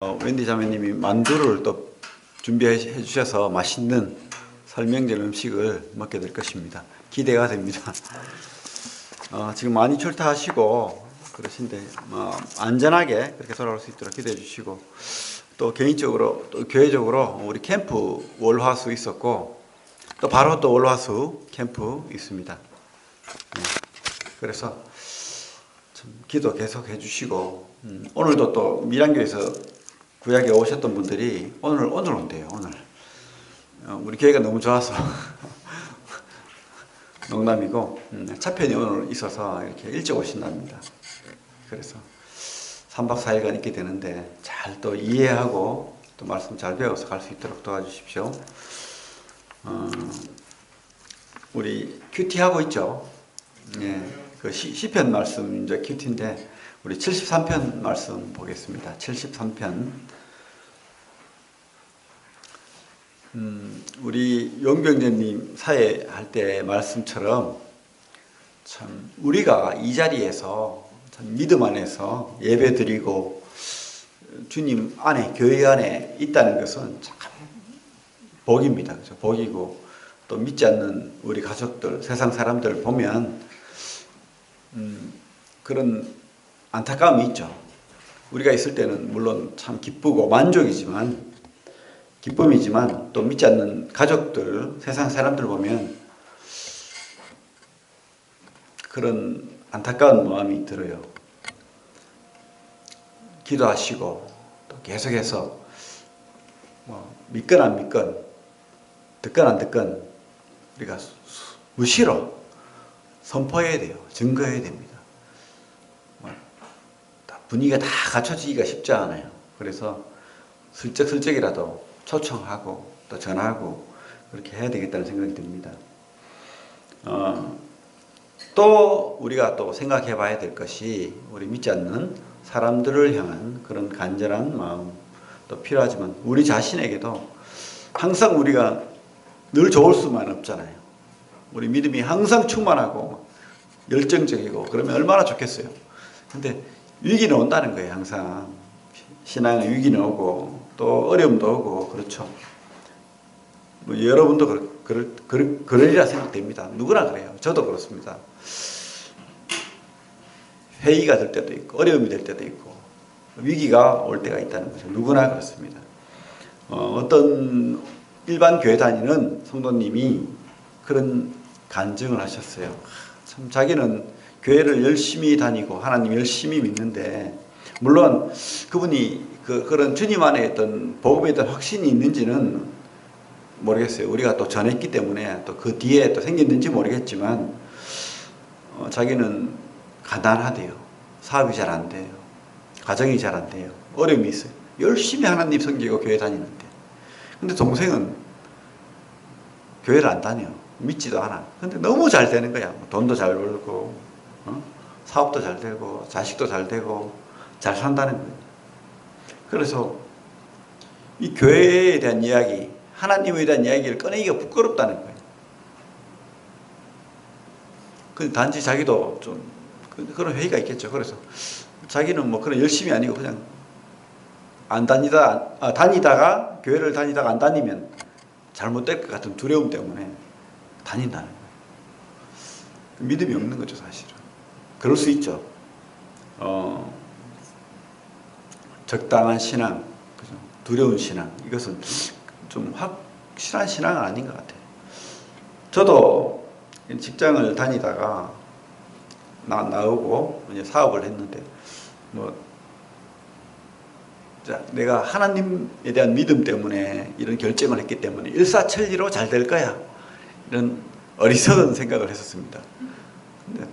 웬디 자매님이 만두를 또 준비해 주셔서 맛있는 설명절 음식을 먹게 될 것입니다. 기대가 됩니다. 지금 많이 출타하시고 그러신데 안전하게 그렇게 돌아올 수 있도록 기대해 주시고, 또 개인적으로 또 교회적으로 우리 캠프 월화수 있었고 또 바로 또 월화수 캠프 있습니다. 그래서 좀 기도 계속 해주시고, 오늘도 또 밀양교에서 구약에 오셨던 분들이 오늘 온대요. 오늘 우리 교회가 너무 좋아서 농담이고, 차편이 오늘 있어서 이렇게 일찍 오신답니다. 그래서 3박 4일간 있게 되는데 잘 또 이해하고 또 말씀 잘 배워서 갈 수 있도록 도와주십시오. 우리 큐티 하고 있죠. 그 시편 말씀 이제 큐티인데 우리 73편 말씀 보겠습니다. 73편. 우리 용병재님 사회할 때 말씀처럼 참 우리가 이 자리에서 참 믿음 안에서 예배 드리고 주님 안에, 교회 안에 있다는 것은 참 복입니다. 그렇죠? 복이고, 또 믿지 않는 우리 가족들, 세상 사람들 보면 그런 안타까움이 있죠. 우리가 있을 때는 물론 참 기쁘고 만족이지만, 기쁨이지만 또 믿지 않는 가족들, 세상 사람들 보면 그런 안타까운 마음이 들어요. 기도하시고 또 계속해서 믿건 안 믿건, 듣건 안 듣건 우리가 무시로 선포해야 돼요. 증거해야 됩니다. 분위기가 다 갖춰지기가 쉽지 않아요. 그래서 슬쩍슬쩍이라도 초청하고 또 전하고 그렇게 해야 되겠다는 생각이 듭니다. 또 우리가 또 생각해 봐야 될 것이, 우리 믿지 않는 사람들을 향한 그런 간절한 마음 또 필요하지만 우리 자신에게도 항상 우리가 늘 좋을 수만 없잖아요. 우리 믿음이 항상 충만하고 열정적이고 그러면 얼마나 좋겠어요. 근데 위기는 온다는 거예요. 항상 신앙의 위기는 오고 또 어려움도 오고 그렇죠. 여러분도 그러리라 생각됩니다. 누구나 그래요. 저도 그렇습니다. 회의가 될 때도 있고 어려움이 될 때도 있고 위기가 올 때가 있다는 거죠. 누구나 그렇습니다. 어떤 일반 교회 다니는 성도님이 그런 간증을 하셨어요. 참 자기는 교회를 열심히 다니고 하나님 열심히 믿는데, 물론 그분이 그런 주님 안에 어떤 복음에 대한 확신이 있는지는 모르겠어요. 우리가 또 전했기 때문에 또 그 뒤에 또 생겼는지 모르겠지만, 자기는 가난하대요. 사업이 잘 안 돼요. 가정이 잘 안 돼요. 어려움이 있어요. 열심히 하나님 섬기고 교회 다니는데. 근데 동생은 교회를 안 다녀. 믿지도 않아. 근데 너무 잘 되는 거야. 돈도 잘 벌고, 사업도 잘 되고, 자식도 잘 되고, 잘 산다는 거예요. 그래서 이 교회에 대한 이야기, 하나님에 대한 이야기를 꺼내기가 부끄럽다는 거예요. 근데 단지 자기도 좀 그런 회의가 있겠죠. 그래서 자기는 뭐 그런 열심히 아니고 그냥 다니다가 교회를 다니다가 안 다니면 잘못될 것 같은 두려움 때문에 다닌다는 거예요. 믿음이 없는 거죠, 사실은. 그럴 수 있죠. 적당한 신앙, 그죠? 두려운 신앙, 이것은 좀 확실한 신앙은 아닌 것 같아요. 저도 직장을 다니다가 나오고 이제 사업을 했는데, 내가 하나님에 대한 믿음 때문에 이런 결정을 했기 때문에 일사천리로 잘 될 거야, 이런 어리석은 생각을 했었습니다. 근데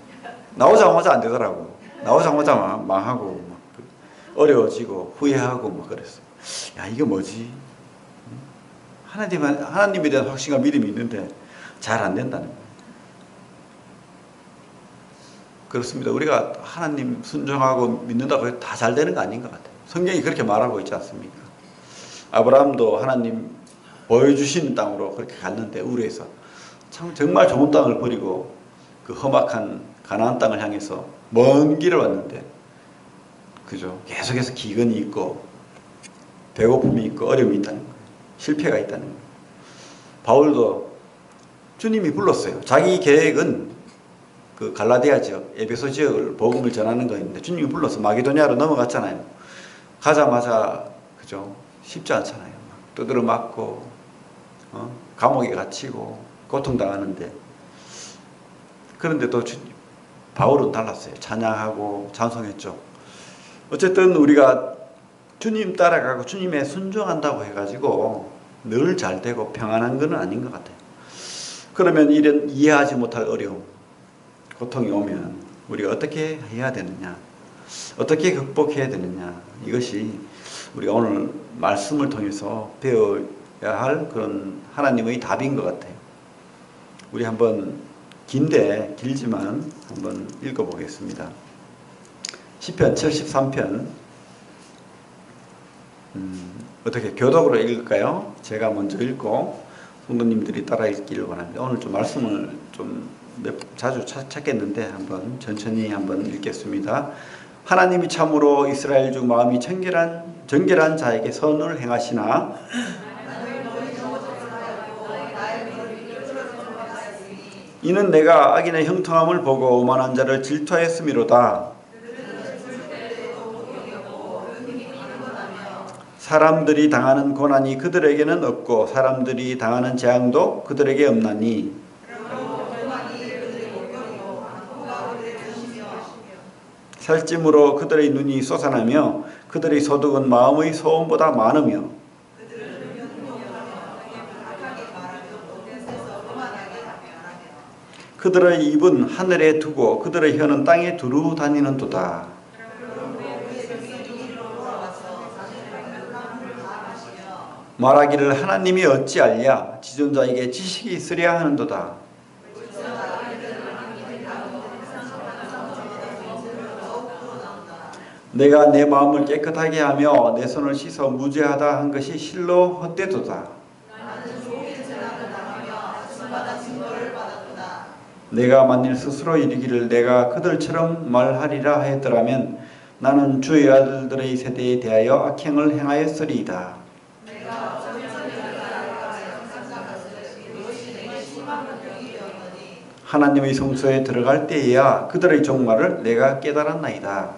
나오자마자 안 되더라고. 나오자마자 망하고 어려워지고 후회하고 뭐 그랬어요. 야, 이게 뭐지? 하나님에 대한 확신과 믿음이 있는데 잘 안 된다는 거예요. 그렇습니다. 우리가 하나님 순종하고 믿는다고 해서 다 잘 되는 거 아닌 것 같아요. 성경이 그렇게 말하고 있지 않습니까? 아브라함도 하나님 보여주시는 땅으로 그렇게 갔는데 우르에서 정말 좋은 땅을 버리고 그 험악한 가나안 땅을 향해서 먼 길을 왔는데, 그죠? 계속해서 기근이 있고 배고픔이 있고 어려움이 있다는 거예요. 실패가 있다는 거예요. 바울도 주님이 불렀어요. 자기 계획은 그 갈라디아 지역, 에베소 지역을 복음을 전하는 거였는데 주님이 불러서 마게도냐로 넘어갔잖아요. 가자마자 그죠? 쉽지 않잖아요. 두드려 맞고 감옥에 갇히고 고통당하는데 그런데 또 바울은 달랐어요. 찬양하고 찬송했죠. 어쨌든 우리가 주님 따라가고 주님에 순종한다고 해가지고 늘 잘 되고 평안한 건 아닌 것 같아요. 그러면 이런 이해하지 못할 어려움, 고통이 오면 우리가 어떻게 해야 되느냐, 어떻게 극복해야 되느냐, 이것이 우리가 오늘 말씀을 통해서 배워야 할 그런 하나님의 답인 것 같아요. 우리 한번 길지만 한번 읽어보겠습니다. 시편 73편 어떻게 교독으로 읽을까요? 제가 먼저 읽고 성도님들이 따라 읽기를 원합니다. 오늘 좀 말씀을 좀 자주 찾겠는데 한번 천천히 한번 읽겠습니다. 하나님이 참으로 이스라엘 중 마음이 정결한 자에게 선을 행하시나 이는 내가 악인의 형통함을 보고 오만한 자를 질투하였음이로다. 사람들이 당하는 고난이 그들에게는 없고 사람들이 당하는 재앙도 그들에게 없나니 살찜으로 그들의 눈이 솟아나며 그들의 소득은 마음의 소원보다 많으며 그들의 입은 하늘에 두고 그들의 혀는 땅에 두루 다니는도다. 말하기를 하나님이 어찌 알랴 지존자에게 지식이 있으랴 하는도다. 내가 내 마음을 깨끗하게 하며 내 손을 씻어 무죄하다 한 것이 실로 헛되도다. 내가 만일 스스로 이르기를 내가 그들처럼 말하리라 하였더라면 나는 주의 아들들의 세대에 대하여 악행을 행하였으리이다. 하나님의 성소에 들어갈 때에야 그들의 종말을 내가 깨달았나이다.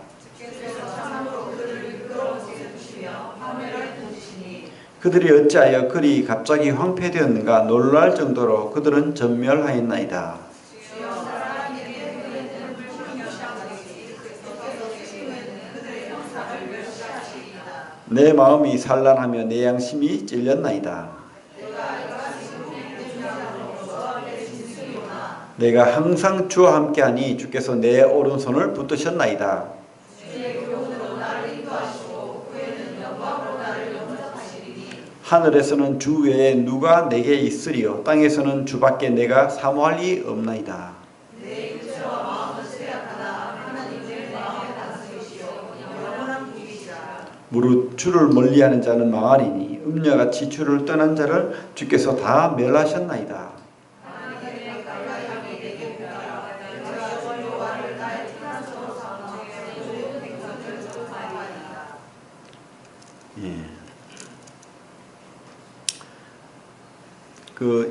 그들이 어찌하여 그리 갑자기 황폐되었는가 놀랄 정도로 그들은 전멸하였나이다. 내 마음이 산란하며 내 양심이 찔렸나이다. 내가 항상 주와 함께하니 주께서 내 오른손을 붙드셨나이다. 하늘에서는 주 외에 누가 내게 있으리요 땅에서는 주밖에 내가 사모할 이 없나이다. 무릇 주를 멀리하는 자는 망하리니 음녀같이 주를 떠난 자를 주께서 다 멸하셨나이다.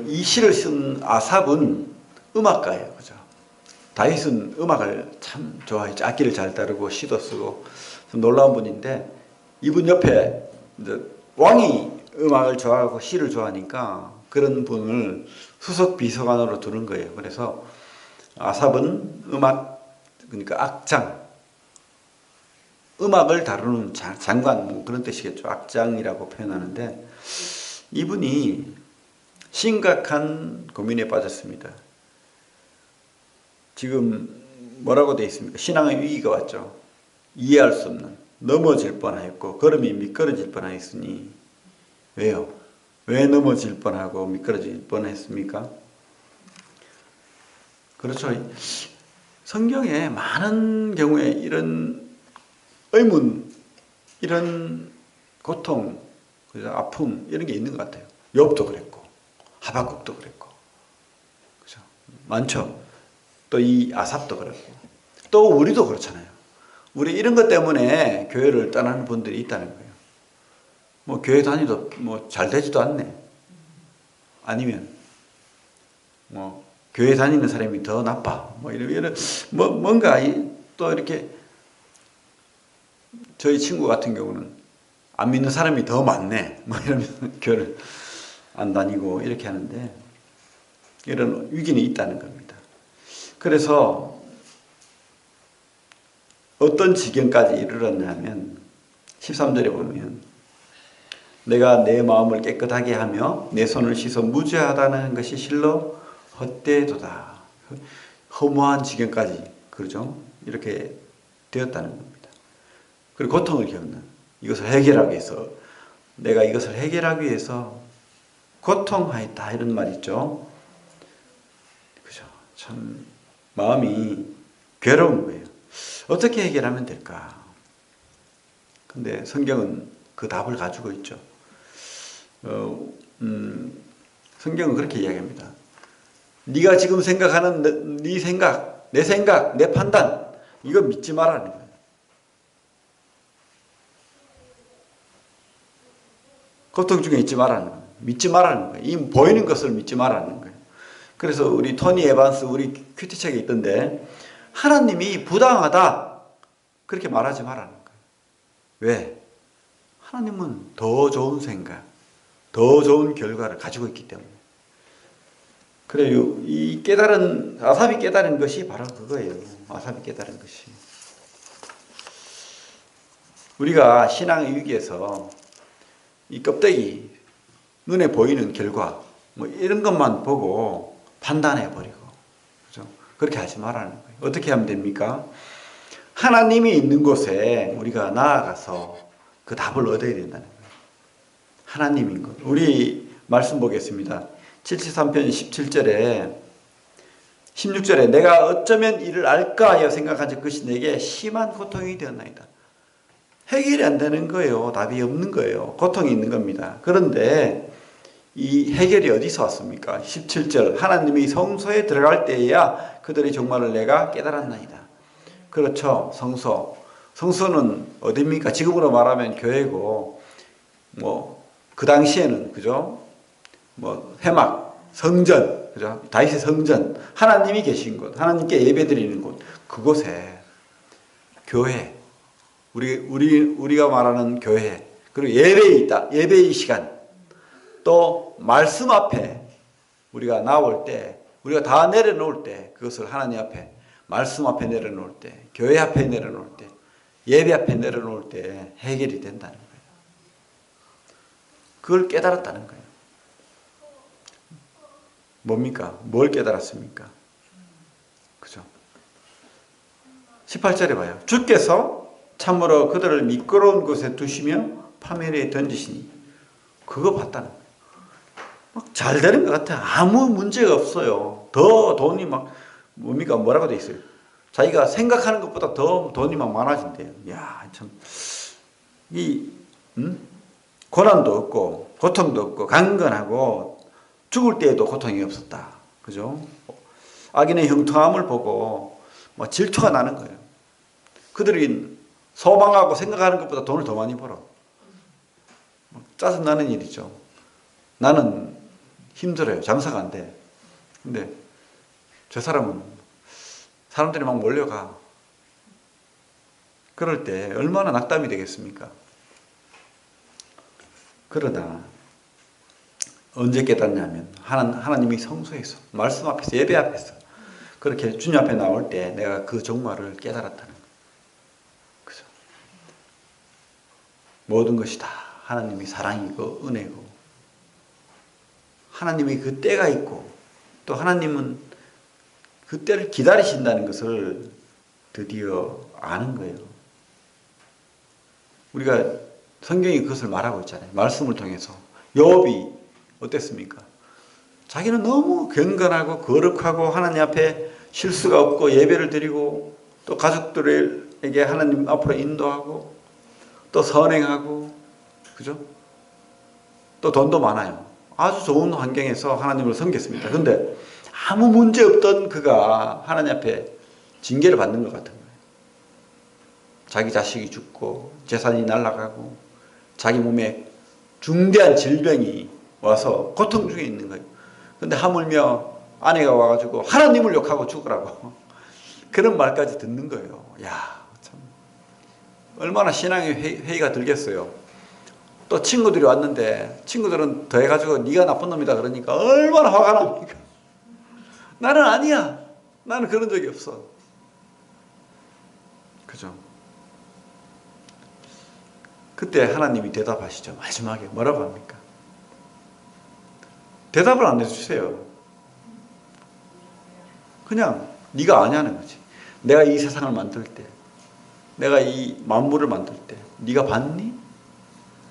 이 시를 쓴 아삽은 음악가예요. 그죠? 다윗은 음악을 참 좋아했죠. 악기를 잘 다루고 시도 쓰고 놀라운 분인데 이분 옆에 왕이 음악을 좋아하고 시를 좋아하니까 그런 분을 수석 비서관으로 두는 거예요. 그래서 아삽은 그러니까 악장, 음악을 다루는 장관 그런 뜻이겠죠. 악장이라고 표현하는데 이분이 심각한 고민에 빠졌습니다. 지금 뭐라고 되어 있습니까? 신앙의 위기가 왔죠. 이해할 수 없는, 넘어질 뻔하였고 걸음이 미끄러질 뻔하였으니 왜요? 왜 넘어질 뻔하고 미끄러질 뻔했습니까? 그렇죠. 성경에 많은 경우에 이런 의문, 이런 고통, 아픔 이런 게 있는 것 같아요. 욥도 그랬고 하박국도 그랬고 그죠? 많죠. 또 이 아삽도 그렇고 또 우리도 그렇잖아요. 우리 이런 것 때문에 교회를 떠나는 분들이 있다는 거예요. 뭐 교회 다니도 뭐 잘 되지도 않네. 아니면 뭐 교회 다니는 사람이 더 나빠. 뭐 이런 뭔가 또 이렇게 저희 친구 같은 경우는 안 믿는 사람이 더 많네. 뭐 이러면서 교회를 안 다니고 이렇게 하는데 이런 위기는 있다는 겁니다. 그래서 어떤 지경까지 이르렀냐면 13절에 보면 내가 내 마음을 깨끗하게 하며 내 손을 씻어 무죄하다는 것이 실로 헛되도다. 허무한 지경까지 그러죠. 이렇게 되었다는 겁니다. 그리고 고통을 겪는 이것을 해결하기 위해서 내가 이것을 해결하기 위해서 고통하였다 이런 말 있죠. 그죠? 참 마음이 괴로운 거예요. 어떻게 해결하면 될까? 근데 성경은 그 답을 가지고 있죠. 성경은 그렇게 이야기합니다. 네가 지금 생각하는 네 생각, 내 생각, 내 판단 이거 믿지 말라는 거예요. 고통 중에 있지 말라는 거예요. 믿지 말라는 거예요. 이 보이는 것을 믿지 말라는 거예요. 그래서 우리 토니 에반스 우리 큐티책에 있던데 하나님이 부당하다 그렇게 말하지 말라는 거예요. 왜? 하나님은 더 좋은 생각, 더 좋은 결과를 가지고 있기 때문에. 그래요. 이 깨달은 아삽이 깨달은 것이 바로 그거예요. 아삽이 깨달은 것이. 우리가 신앙의 위기에서 이 껍데기 눈에 보이는 결과 뭐 이런 것만 보고 판단해 버리고 그죠? 그렇게 하지 말라는 거예요. 어떻게 하면 됩니까? 하나님이 있는 곳에 우리가 나아가서 그 답을 얻어야 된다는 거예요. 하나님인 것. 우리 말씀 보겠습니다. 73편 17절에 16절에 내가 어쩌면 이를 알까 하여 생각한 적 그것이 내게 심한 고통이 되었나이다. 해결이 안 되는 거예요. 답이 없는 거예요. 고통이 있는 겁니다. 그런데 이 해결이 어디서 왔습니까? 17절 하나님이 성소에 들어갈 때에야 그들의 종말을 내가 깨달았나이다. 그렇죠. 성소는 어디입니까? 지금으로 말하면 교회고 뭐 그 당시에는 그죠? 뭐 회막 성전 그죠? 다윗의 성전 하나님이 계신 곳 하나님께 예배드리는 곳 그곳에 교회 우리가 말하는 교회 그리고 예배에 있다. 예배의 시간 또 말씀 앞에 우리가 나올 때 우리가 다 내려놓을 때 그것을 하나님 앞에 말씀 앞에 내려놓을 때 교회 앞에 내려놓을 때 예배 앞에 내려놓을 때 해결이 된다는 거예요. 그걸 깨달았다는 거예요. 뭡니까? 뭘 깨달았습니까? 그죠? 18절에 봐요. 주께서 참으로 그들을 미끄러운 곳에 두시며 파멸에 던지시니 그거 봤다는 거예요. 막 잘 되는 것 같아요. 아무 문제가 없어요. 더 돈이 막 뭡니까? 뭐라고 돼 있어요. 자기가 생각하는 것보다 더 돈이 막 많아진대요. 이야, 참. 고난도 없고, 고통도 없고, 강건하고, 죽을 때에도 고통이 없었다. 그죠? 악인의 형통함을 보고, 뭐 질투가 나는 거예요. 그들이 소망하고 생각하는 것보다 돈을 더 많이 벌어. 짜증나는 일이죠. 나는 힘들어요. 장사가 안 돼. 근데 저 사람은 사람들이 막 몰려가. 그럴 때 얼마나 낙담이 되겠습니까? 그러다 언제 깨닫냐면 하나님이 성소에서 말씀 앞에서 예배 앞에서 그렇게 주님 앞에 나올 때 내가 그 종말을 깨달았다는 거예요. 그죠? 모든 것이 다 하나님이 사랑이고 은혜고 하나님이 그 때가 있고 또 하나님은 그 때를 기다리신다는 것을 드디어 아는 거예요. 우리가 성경이 그것을 말하고 있잖아요. 말씀을 통해서. 욥이 어땠습니까? 자기는 너무 경건하고 거룩하고 하나님 앞에 실수가 없고 예배를 드리고 또 가족들에게 하나님 앞으로 인도하고 또 선행하고 그죠? 또 돈도 많아요. 아주 좋은 환경에서 하나님을 섬겼습니다. 그런데 아무 문제 없던 그가 하나님 앞에 징계를 받는 것 같은 거예요. 자기 자식이 죽고 재산이 날아가고 자기 몸에 중대한 질병이 와서 고통 중에 있는 거예요. 근데 하물며 아내가 와가지고 하나님을 욕하고 죽으라고 그런 말까지 듣는 거예요. 야, 참 얼마나 신앙의 회의가 들겠어요. 또 친구들이 왔는데 친구들은 더해가지고 네가 나쁜 놈이다 그러니까 얼마나 화가 납니까? 나는 아니야. 나는 그런 적이 없어. 그죠? 그때 하나님이 대답하시죠. 마지막에 뭐라고 합니까? 대답을 안 해주세요. 그냥 네가 아냐는 거지. 내가 이 세상을 만들 때, 내가 이 만물을 만들 때 네가 봤니?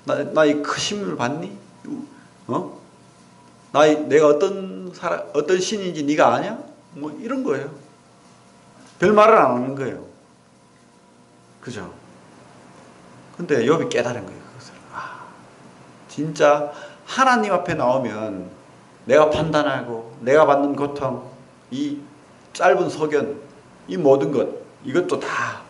나의 크심을 봤니? 어? 내가 어떤 신인지 네가 아냐? 뭐 이런 거예요. 별 말을 안 하는 거예요. 그죠? 근데 욥이 깨달은 거예요. 그것을. 진짜 하나님 앞에 나오면 내가 판단하고 내가 받는 고통, 이 짧은 소견, 이 모든 것, 이것도 다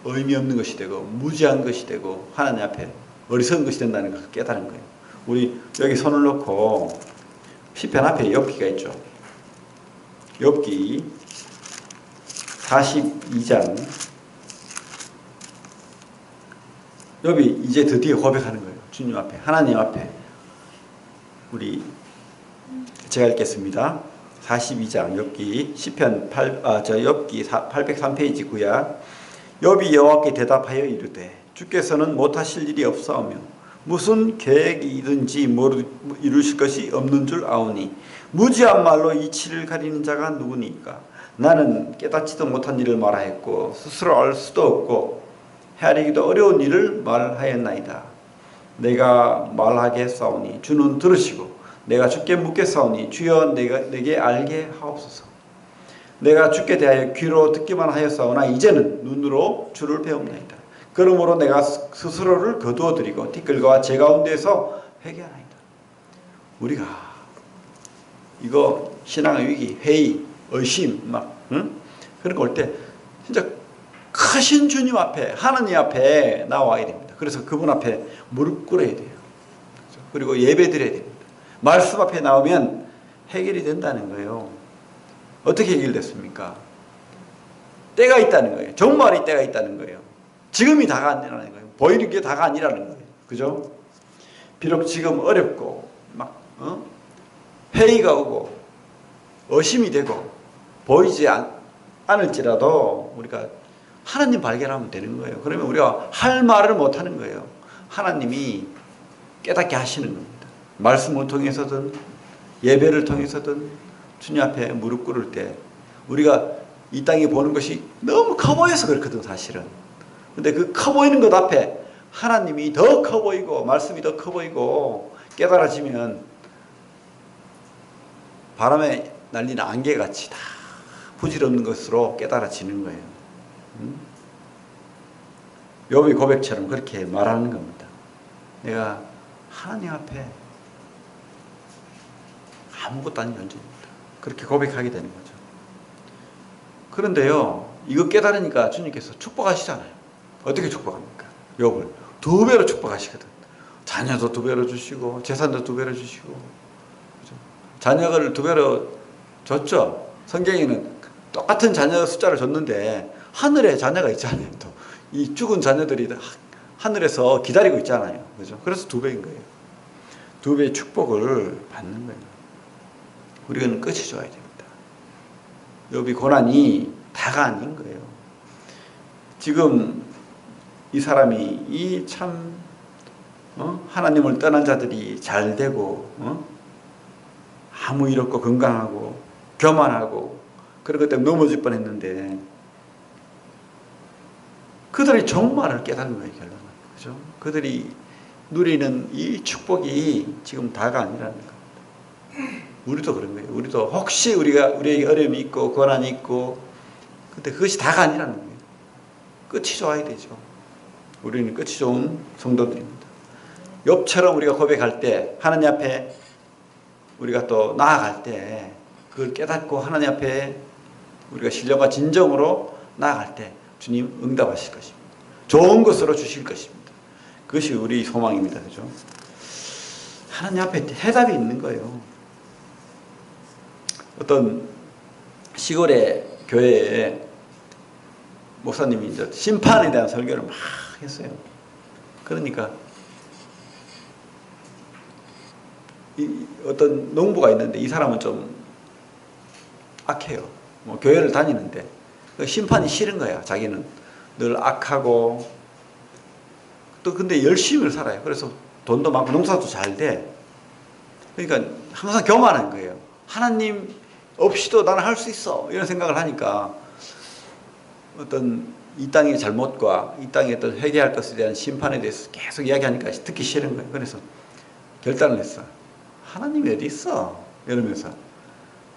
의미 없는 것이 되고 무지한 것이 되고 하나님 앞에 어리석은 것이 된다는 것을 깨달은 거예요. 우리 여기 손을 놓고 시편 앞에 욥기가 있죠. 욥기 42장. 욥이 이제 드디어 고백하는 거예요. 주님 앞에, 하나님 앞에. 우리 제가 읽겠습니다. 42장 욥기 시편 욥기 803페이지 구약. 욥이 여호와께 대답하여 이르되 주께서는 못하실 일이 없사오며 무슨 계획이든지 이루실 것이 없는 줄 아오니 무지한 말로 이치를 가리는 자가 누구니까. 나는 깨닫지도 못한 일을 말하였고 스스로 알 수도 없고 헤아리기도 어려운 일을 말하였나이다. 내가 말하겠사오니 주는 들으시고 내가 주께 묻겠사오니 주여 내게 알게 하옵소서. 내가 주께 대하여 귀로 듣기만 하였사오나 이제는 눈으로 주를 배웁나이다. 그러므로 내가 스스로를 거두어드리고 티끌과 제 가운데에서 회개하나이다. 우리가 이거 신앙의 위기, 회의, 의심 그런 거 올 때 진짜 크신 주님 앞에, 하나님 앞에 나와야 됩니다. 그래서 그분 앞에 무릎 꿇어야 돼요. 그리고 예배 드려야 됩니다. 말씀 앞에 나오면 해결이 된다는 거예요. 어떻게 해결됐습니까? 때가 있다는 거예요. 정말이 때가 있다는 거예요. 지금이 다가 아니라는 거예요. 보이는 게 다가 아니라는 거예요. 그죠? 비록 지금 어렵고 회의가 오고 의심이 되고 보이지 않을지라도 우리가 하나님 발견하면 되는 거예요. 그러면 우리가 할 말을 못하는 거예요. 하나님이 깨닫게 하시는 겁니다. 말씀을 통해서든 예배를 통해서든 주님 앞에 무릎 꿇을 때 우리가 이 땅에 보는 것이 너무 커 보여서 그렇거든 사실은. 근데 그 커 보이는 것 앞에 하나님이 더 커 보이고 말씀이 더 커 보이고 깨달아지면 바람에 날리는 안개같이 다 부질없는 것으로 깨달아지는 거예요. 욥의 고백처럼 그렇게 말하는 겁니다. 내가 하나님 앞에 아무것도 아닌 존재입니다. 그렇게 고백하게 되는 거죠. 그런데요, 이거 깨달으니까 주님께서 축복하시잖아요. 어떻게 축복합니까? 욥을 2배로 축복하시거든. 자녀도 2배로 주시고 재산도 2배로 주시고. 그렇죠? 자녀를 2배로 줬죠. 성경에는 똑같은 자녀 숫자를 줬는데 하늘에 자녀가 있잖아요. 또 이 죽은 자녀들이 하늘에서 기다리고 있잖아요. 그죠? 그래서 2배인 거예요. 2배의 축복을 받는 거예요. 우리는 끝이 좋아야 됩니다. 욥이 고난이 다가 아닌 거예요. 지금 이 사람이 하나님을 떠난 자들이 잘 되고 아무 일 없고 건강하고 교만하고 그런 것 때문에 넘어질 뻔했는데 그들의 종말을 깨닫는 거예요. 결론은. 그죠? 그들이 누리는 이 축복이 지금 다가 아니라는 겁니다. 우리도 그런 거예요. 우리도 혹시 우리에게 어려움이 있고 고난이 있고 근데 그것이 다가 아니라는 거예요. 끝이 좋아야 되죠. 우리는 끝이 좋은 성도들입니다. 욥처럼 우리가 고백할 때 하나님 앞에 우리가 또 나아갈 때 그걸 깨닫고 하나님 앞에 우리가 신령과 진정으로 나아갈 때 주님 응답하실 것입니다. 좋은 것으로 주실 것입니다. 그것이 우리 소망입니다. 그죠? 하나님 앞에 해답이 있는 거예요. 어떤 시골의 교회에 목사님이 이제 심판에 대한 설교를 막 했어요. 그러니까 어떤 농부가 있는데 이 사람은 좀 악해요. 뭐 교회를 다니는데 심판이 싫은 거야. 자기는 늘 악하고 또 근데 열심히 살아요. 그래서 돈도 많고 농사도 잘 돼. 그러니까 항상 교만한 거예요. 하나님 없이도 나는 할 수 있어. 이런 생각을 하니까 어떤 이 땅의 잘못과 이 땅에 어떤 회개할 것에 대한 심판에 대해서 계속 이야기하니까 듣기 싫은 거예요. 그래서 결단을 했어. 하나님이 어디 있어? 이러면서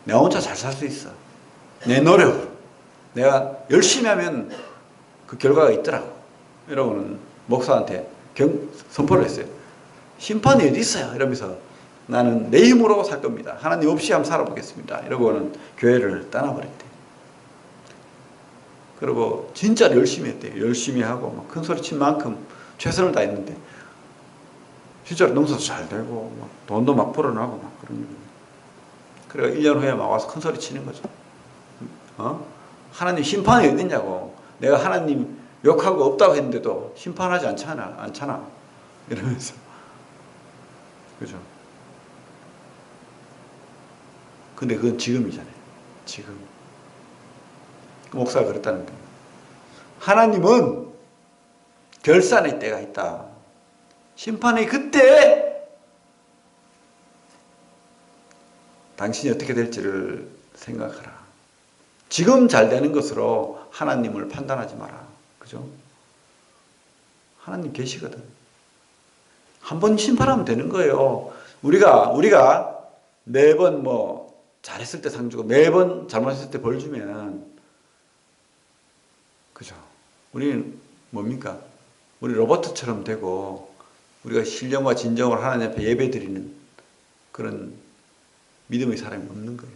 내가 혼자 잘 살 수 있어. 내 노력으로. 내가 열심히 하면 그 결과가 있더라고. 이러고는 목사한테 선포를 했어요. 심판이 어디 있어요? 이러면서 나는 내 힘으로 살 겁니다. 하나님 없이 한번 살아보겠습니다. 이러고는 교회를 떠나버렸대. 그리고 진짜 열심히 했대요. 열심히 하고 막 큰 소리 친 만큼 최선을 다했는데 진짜로 농사도 잘 되고 막 돈도 막 벌어나고 막 그런 거예요. 그래서 1년 후에 막 와서 큰 소리 치는 거죠. 하나님 심판이 어디 있냐고. 내가 하나님 욕하고 없다고 했는데도 심판하지 않잖아. 이러면서. 그죠? 근데 그건 지금이잖아요. 지금. 목사가 그랬다는 거예요. 하나님은 결산의 때가 있다. 심판의 그때 당신이 어떻게 될지를 생각하라. 지금 잘 되는 것으로 하나님을 판단하지 마라. 그죠? 하나님 계시거든. 한 번 심판하면 되는 거예요. 우리가 매번 뭐 잘했을 때 상 주고 매번 잘못했을 때 벌 주면 그죠? 우리는 뭡니까? 우리 로버트처럼 되고 우리가 신령과 진정으로 하나님 앞에 예배 드리는 그런 믿음의 사람이 없는 거예요.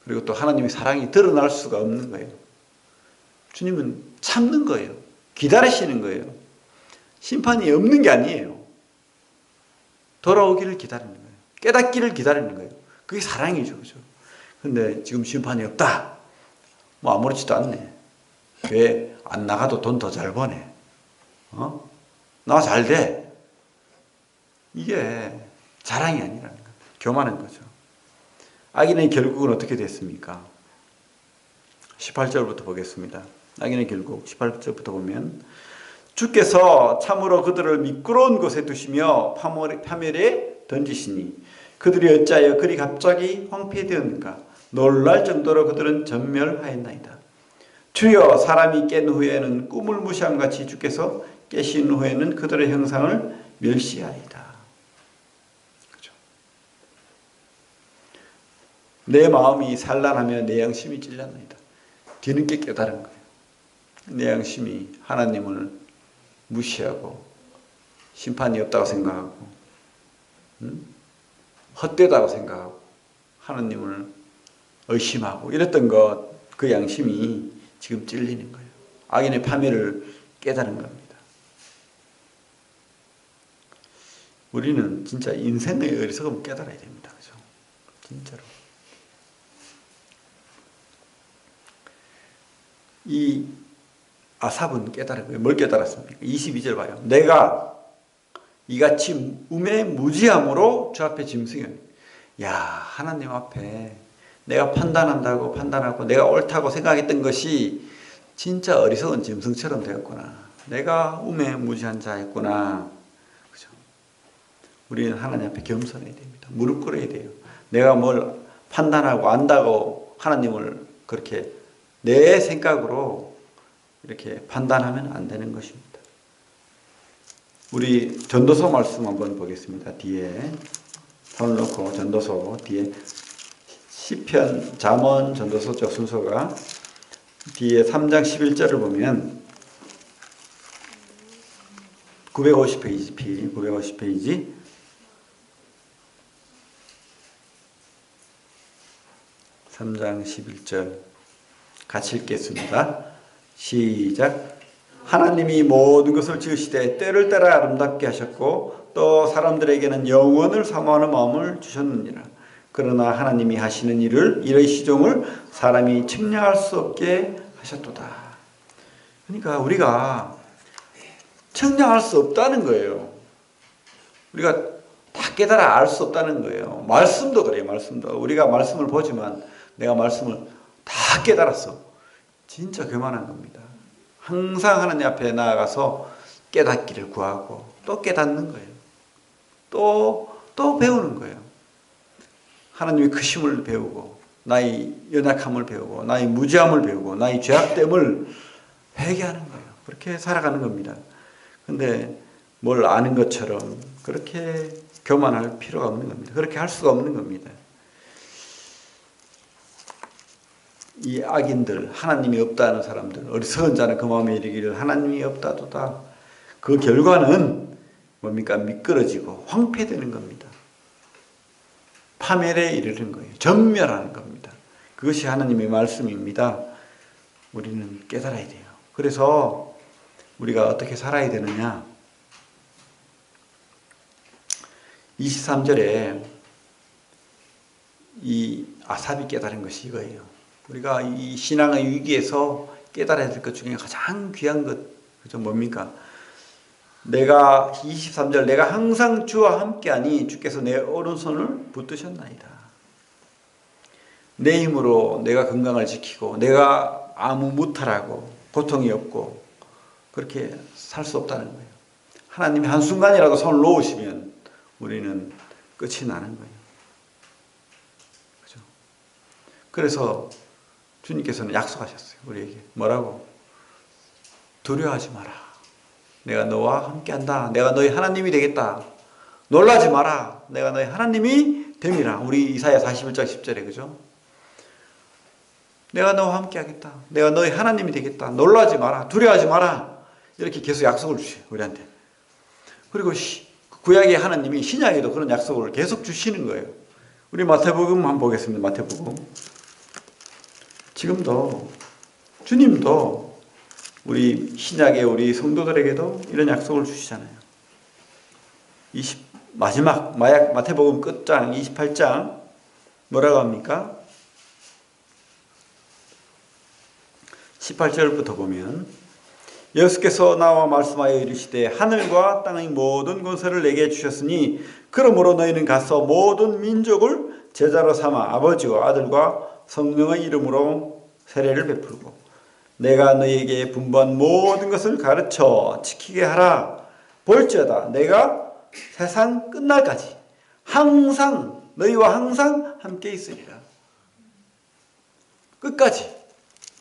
그리고 또 하나님의 사랑이 드러날 수가 없는 거예요. 주님은 참는 거예요. 기다리시는 거예요. 심판이 없는 게 아니에요. 돌아오기를 기다리는 거예요. 깨닫기를 기다리는 거예요. 그게 사랑이죠. 그죠? 근데 지금 심판이 없다. 뭐 아무렇지도 않네. 왜 안 나가도 돈 더 잘 버네. 나 잘 돼. 이게 자랑이 아니라는 거예요. 교만한 거죠. 악인의 결국은 어떻게 됐습니까? 18절부터 보겠습니다. 악인의 결국 18절부터 보면 주께서 참으로 그들을 미끄러운 곳에 두시며 파멸에 던지시니 그들이 어찌하여 그리 갑자기 황폐되었는가. 놀랄 정도로 그들은 전멸하였나이다. 주여 사람이 깬 후에는 꿈을 무시한 같이 주께서 깨신 후에는 그들의 형상을 멸시하리이다. 그렇죠? 내 마음이 산란하며 내 양심이 찔렸나이다. 뒤늦게 깨달은 거예요. 내 양심이 하나님을 무시하고 심판이 없다고 생각하고 헛되다고 생각하고 하나님을 의심하고 이랬던 것, 그 양심이 지금 찔리는 거예요. 악인의 파멸을 깨달은 겁니다. 우리는 진짜 인생의 어리석음을 깨달아야 됩니다. 그죠? 진짜로. 이 아삽은 깨달은 거예요. 뭘 깨달았습니까? 22절 봐요. 내가 이같이 우매무지함으로 주 앞에 짐승이 야, 하나님 앞에 내가 판단하고 내가 옳다고 생각했던 것이 진짜 어리석은 짐승처럼 되었구나. 내가 우매무지한 자였구나. 그죠? 우리는 하나님 앞에 겸손해야 됩니다. 무릎 꿇어야 돼요. 내가 뭘 판단하고 안다고 하나님을 그렇게 내 생각으로 이렇게 판단하면 안 되는 것입니다. 우리 전도서 말씀 한번 보겠습니다. 뒤에 손을 놓고 전도서 뒤에 시편, 잠언, 전도서적 순서가 뒤에 3장 11절을 보면 950페이지, 950페이지 3장 11절 같이 읽겠습니다. 시작. 하나님이 모든 것을 지으시되 때를 따라 아름답게 하셨고 또 사람들에게는 영원을 사모하는 마음을 주셨느니라. 그러나 하나님이 하시는 일을 이의 시종을 사람이 측량할 수 없게 하셨도다. 그러니까 우리가 측량할 수 없다는 거예요. 우리가 다 깨달아 알 수 없다는 거예요. 말씀도 그래요. 말씀도 우리가 말씀을 보지만 내가 말씀을 다 깨달았어. 진짜 교만한 겁니다. 항상 하나님 앞에 나아가서 깨닫기를 구하고 또 깨닫는 거예요. 또 배우는 거예요. 하나님의 크심을 배우고 나의 연약함을 배우고 나의 무지함을 배우고 나의 죄악됨을 회개하는 거예요. 그렇게 살아가는 겁니다. 근데 뭘 아는 것처럼 그렇게 교만할 필요가 없는 겁니다. 그렇게 할 수가 없는 겁니다. 이 악인들, 하나님이 없다는 사람들, 어리석은 자는 그 마음에 이르기를 하나님이 없다도다. 그 결과는 뭡니까? 미끄러지고 황폐되는 겁니다. 파멸에 이르는 거예요. 전멸하는 겁니다. 그것이 하나님의 말씀입니다. 우리는 깨달아야 돼요. 그래서 우리가 어떻게 살아야 되느냐? 23절에 이 아삽이 깨달은 것이 이거예요. 우리가 이 신앙의 위기에서 깨달아야 될 것 중에 가장 귀한 것, 그죠? 뭡니까? 내가 23절 내가 항상 주와 함께하니 주께서 내 오른손을 붙드셨나이다. 내 힘으로 내가 건강을 지키고 내가 아무 무탈하고 고통이 없고 그렇게 살 수 없다는 거예요. 하나님이 한순간이라도 손을 놓으시면 우리는 끝이 나는 거예요. 그죠? 그래서 주님께서는 약속하셨어요. 우리에게 뭐라고? 두려워하지 마라. 내가 너와 함께한다. 내가 너희 하나님이 되겠다. 놀라지 마라. 내가 너희 하나님이 됨이라. 우리 이사야 41장 10절에 그죠? 내가 너와 함께하겠다. 내가 너희 하나님이 되겠다. 놀라지 마라. 두려워하지 마라. 이렇게 계속 약속을 주셔요. 우리한테. 그리고 구약의 하나님이 신약에도 그런 약속을 계속 주시는 거예요. 우리 마태복음 한번 보겠습니다. 마태복음. 지금도 주님도 우리 신약의 우리 성도들에게도 이런 약속을 주시잖아요. 마지막 마태복음 끝장 28장 뭐라고 합니까? 18절부터 보면 예수께서 나와 말씀하여 이르시되 하늘과 땅의 모든 권세를 내게 주셨으니 그러므로 너희는 가서 모든 민족을 제자로 삼아 아버지와 아들과 성령의 이름으로 세례를 베풀고 내가 너희에게 분부한 모든 것을 가르쳐 지키게 하라. 볼지어다 내가 세상 끝날까지 항상 너희와 항상 함께 있으리라. 끝까지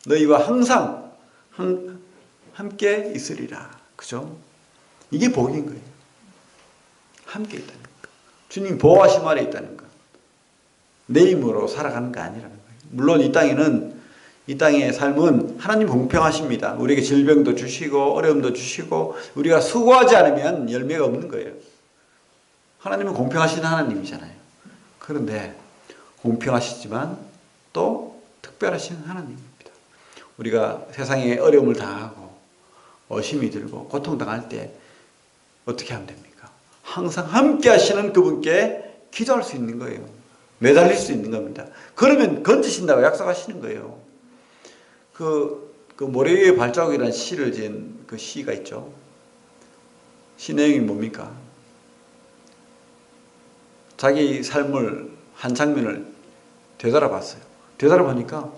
너희와 항상 함께 있으리라. 그죠? 이게 복인 거예요. 함께 있다는 거. 주님 보호하심 아래 있다는 거. 내 힘으로 살아가는 거 아니라는 거예요. 물론 이 땅의 삶은 하나님 공평하십니다. 우리에게 질병도 주시고 어려움도 주시고 우리가 수고하지 않으면 열매가 없는 거예요. 하나님은 공평하신 하나님이잖아요. 그런데 공평하시지만 또 특별하신 하나님입니다. 우리가 세상에 어려움을 당하고 어심이 들고 고통당할 때 어떻게 하면 됩니까? 항상 함께 하시는 그분께 기도할 수 있는 거예요. 매달릴 수 있는 겁니다. 그러면 건지신다고 약속하시는 거예요. 그 모래 위에 발자국이라는 시를 지은 그 시가 있죠. 시 내용이 뭡니까? 자기 삶을 한 장면을 되돌아봤어요. 되돌아보니까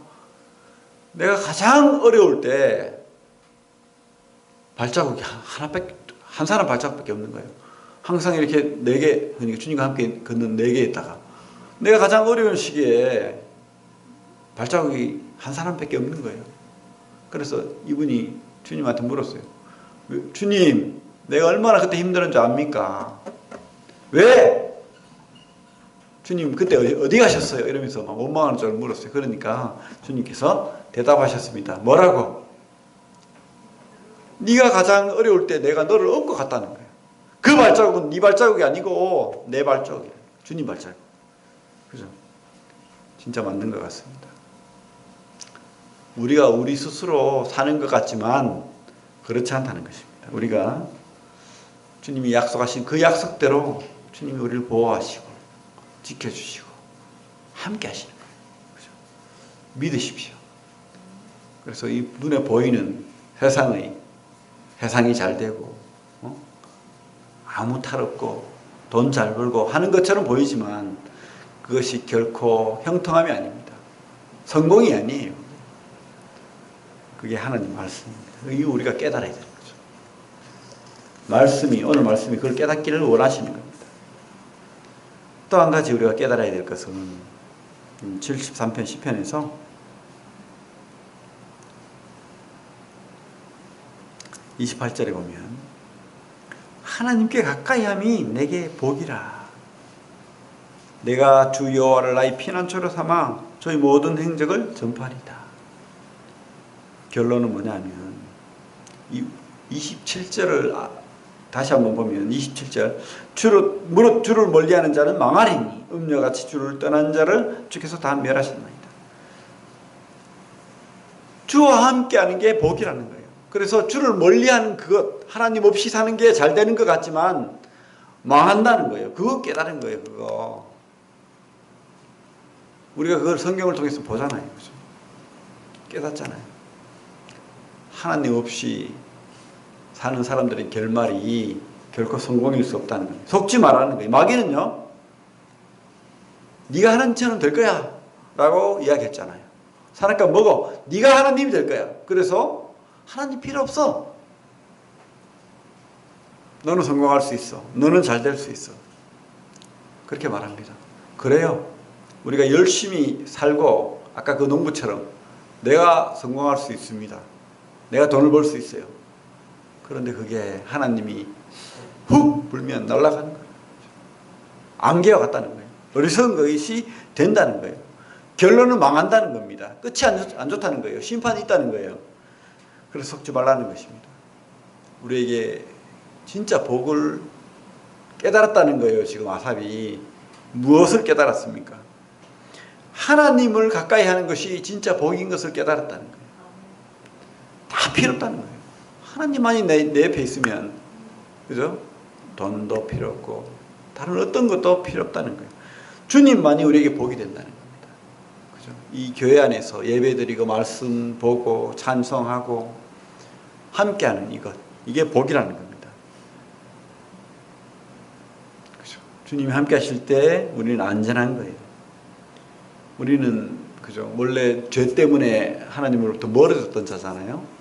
내가 가장 어려울 때 발자국이 한 사람 발자국밖에 없는 거예요. 항상 이렇게 4개, 그러니까 주님과 함께 걷는 4개에다가 내가 가장 어려운 시기에 발자국이 한 사람밖에 없는 거예요. 그래서 이분이 주님한테 물었어요. 주님, 내가 얼마나 그때 힘들었는지 압니까? 왜? 주님 그때 어디 가셨어요? 이러면서 막 원망하는 줄 물었어요. 그러니까 주님께서 대답하셨습니다. 뭐라고? 네가 가장 어려울 때 내가 너를 업고 갔다는 거예요. 그 발자국은 네 발자국이 아니고 내 발자국이에요. 주님 발자국. 그죠? 진짜 맞는 것 같습니다. 우리가 우리 스스로 사는 것 같지만 그렇지 않다는 것입니다. 우리가 주님이 약속하신 그 약속대로 주님이 우리를 보호하시고 지켜주시고 함께 하시는 거예요. 그렇죠? 믿으십시오. 그래서 이 눈에 보이는 세상이 잘 되고 아무 탈 없고 돈 잘 벌고 하는 것처럼 보이지만 그것이 결코 형통함이 아닙니다. 성공이 아니에요. 그게 하나님 말씀입니다. 이거 우리가 깨달아야 되는 거죠. 오늘 말씀이 그걸 깨닫기를 원하시는 겁니다. 또 한 가지 우리가 깨달아야 될 것은 73편 시편에서 28절에 보면 하나님께 가까이함이 내게 복이라. 내가 주 여호와를 나의 피난처로 삼아 저의 모든 행적을 전파하리다. 결론은 뭐냐면 이 27절을 다시 한번 보면 27절 무릇 주를 멀리하는 자는 망하리니 음녀같이 주를 떠난 자를 주께서 다 멸하신나이다. 주와 함께하는 게 복이라는 거예요. 그래서 주를 멀리하는 그것, 하나님 없이 사는 게 잘 되는 것 같지만 망한다는 거예요. 그거 깨달은 거예요. 그거 우리가 그걸 성경을 통해서 보잖아요. 그렇죠? 깨닫잖아요. 하나님 없이 사는 사람들의 결말이 결코 성공일 수 없다는 거예요. 속지 말라는 거예요. 마귀는요, 네가 하나님처럼 될 거야 라고 이야기했잖아요. 사니까 먹어. 네가 하나님이 될 거야. 그래서 하나님 필요 없어. 너는 성공할 수 있어. 너는 잘 될 수 있어. 그렇게 말합니다. 그래요. 우리가 열심히 살고 아까 그 농부처럼 내가 성공할 수 있습니다. 내가 돈을 벌 수 있어요. 그런데 그게 하나님이 훅 불면 날아가는 거예요. 안개와 같다는 거예요. 어리석은 것이 된다는 거예요. 결론은 망한다는 겁니다. 끝이 안 좋다는 거예요. 심판이 있다는 거예요. 그래서 속지 말라는 것입니다. 우리에게 진짜 복을 깨달았다는 거예요. 지금 아삽이 무엇을 깨달았습니까? 하나님을 가까이 하는 것이 진짜 복인 것을 깨달았다는 거예요. 다 필요 없다는 거예요. 하나님만이 내 옆에 있으면, 그죠? 돈도 필요 없고 다른 어떤 것도 필요 없다는 거예요. 주님만이 우리에게 복이 된다는 겁니다. 그죠? 이 교회 안에서 예배드리고 말씀 보고 찬송하고 함께하는 이게 복이라는 겁니다. 그죠? 주님이 함께하실 때 우리는 안전한 거예요. 우리는 그죠? 원래 죄 때문에 하나님으로부터 멀어졌던 자잖아요.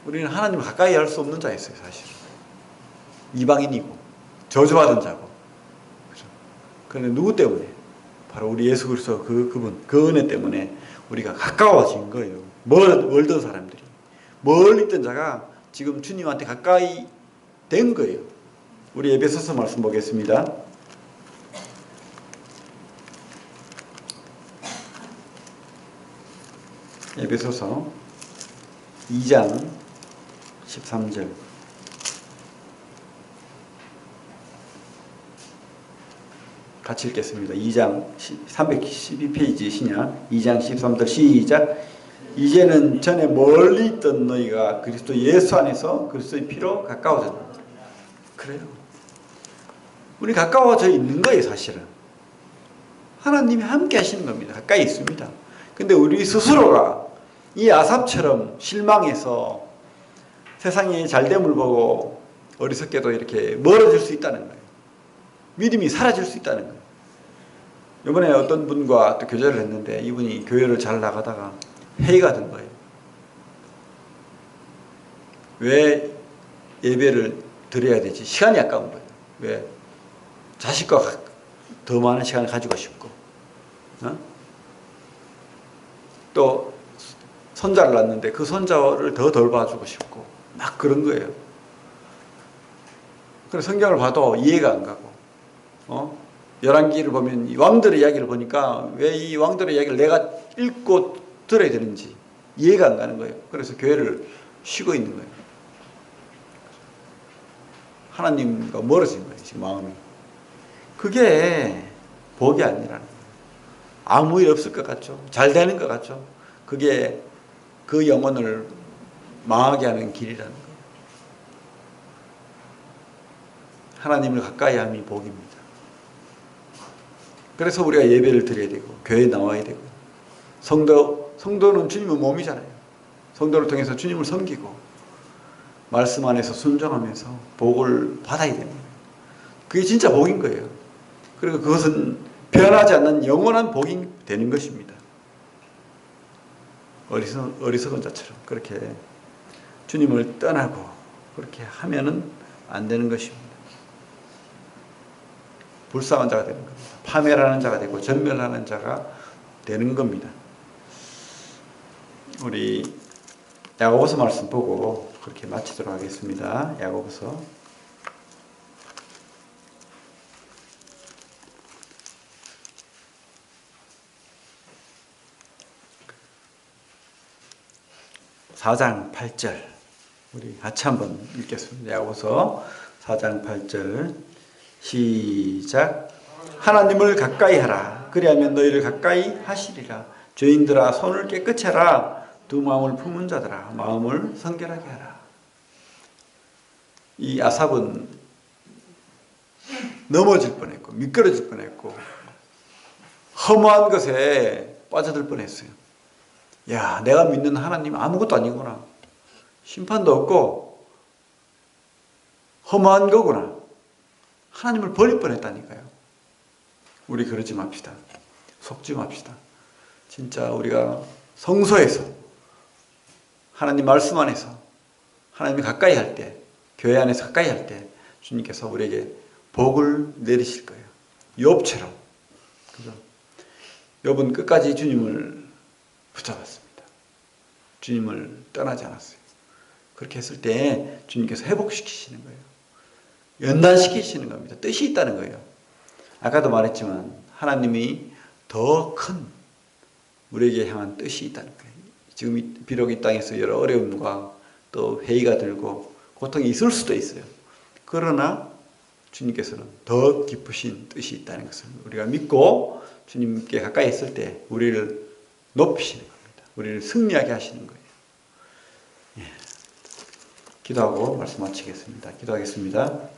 우리는 하나님을 가까이 할 수 없는 자였어요, 사실. 이방인이고 저주받은 자고. 그죠? 그런데 누구 때문에? 바로 우리 예수 그리스도 그분, 그 은혜 때문에 우리가 가까워진 거예요. 멀던 사람들이. 멀리 있던 자가 지금 주님한테 가까이 된 거예요. 우리 에베소서 말씀 보겠습니다. 에베소서 2장 13절. 같이 읽겠습니다. 2장 312페이지 신약 2장 13절 시작. 이제는 전에 멀리 있던 너희가 그리스도 예수 안에서 그리스도의 피로 가까워졌다. 그래요. 우리 가까워져 있는 거예요, 사실은. 하나님이 함께 하시는 겁니다. 가까이 있습니다. 근데 우리 스스로가 이 아삽처럼 실망해서 세상의 잘됨을 보고 어리석게도 이렇게 멀어질 수 있다는 거예요. 믿음이 사라질 수 있다는 거예요. 이번에 어떤 분과 또 교제를 했는데 이분이 교회를 잘 나가다가 회의가 된 거예요. 왜 예배를 드려야 되지? 시간이 아까운 거예요. 왜? 자식과 더 많은 시간을 가지고 싶고, 또 손자를 낳았는데 그 손자를 더 돌봐주고 싶고 막 그런 거예요. 그래서 성경을 봐도 이해가 안 가고, 열왕기를 보면 이 왕들의 이야기를 보니까 왜 이 왕들의 이야기를 내가 읽고 들어야 되는지 이해가 안 가는 거예요. 그래서 교회를 쉬고 있는 거예요. 하나님과 멀어진 거예요, 지금 마음이. 그게 복이 아니라는 거예요. 아무 일 없을 것 같죠. 잘 되는 것 같죠. 그게 그 영혼을 망하게 하는 길이라는 거예요. 하나님을 가까이 함이 복입니다. 그래서 우리가 예배를 드려야 되고 교회에 나와야 되고 성도는 주님의 몸이잖아요. 성도를 통해서 주님을 섬기고 말씀 안에서 순종하면서 복을 받아야 됩니다. 그게 진짜 복인 거예요. 그리고 그것은 변하지 않는 영원한 복이 되는 것입니다. 어리석은 자처럼 그렇게 주님을 떠나고 그렇게 하면은 안 되는 것입니다. 불쌍한 자가 되는 겁니다. 파멸하는 자가 되고 전멸하는 자가 되는 겁니다. 우리 야고보서 말씀 보고 그렇게 마치도록 하겠습니다. 야고보서 4장 8절 우리 같이 한번 읽겠습니다. 야고보서 4장 8절 시작. 하나님을 가까이 하라. 그리하면 너희를 가까이 하시리라. 죄인들아 손을 깨끗이 하라. 두 마음을 품은 자들아 마음을 성결하게 하라. 이 아삽은 넘어질 뻔했고 미끄러질 뻔했고 허무한 것에 빠져들 뻔했어요. 야, 내가 믿는 하나님 아무것도 아니구나. 심판도 없고 허무한 거구나. 하나님을 버릴 뻔했다니까요. 우리 그러지 맙시다. 속지 맙시다. 진짜 우리가 성소에서 하나님 말씀 안에서 하나님이 가까이 할 때, 교회 안에서 가까이 할 때 주님께서 우리에게 복을 내리실 거예요. 욥처럼. 그죠? 욥은 끝까지 주님을 붙잡았습니다. 주님을 떠나지 않았어요. 그렇게 했을 때 주님께서 회복시키시는 거예요. 연단시키시는 겁니다. 뜻이 있다는 거예요. 아까도 말했지만 하나님이 더 큰 우리에게 향한 뜻이 있다는 거예요. 지금 비록 이 땅에서 여러 어려움과 또 회의가 들고 고통이 있을 수도 있어요. 그러나 주님께서는 더 깊으신 뜻이 있다는 것을 우리가 믿고 주님께 가까이 있을 때 우리를 높이시는 겁니다. 우리를 승리하게 하시는 거예요. 예. 기도하고 말씀 마치겠습니다. 기도하겠습니다.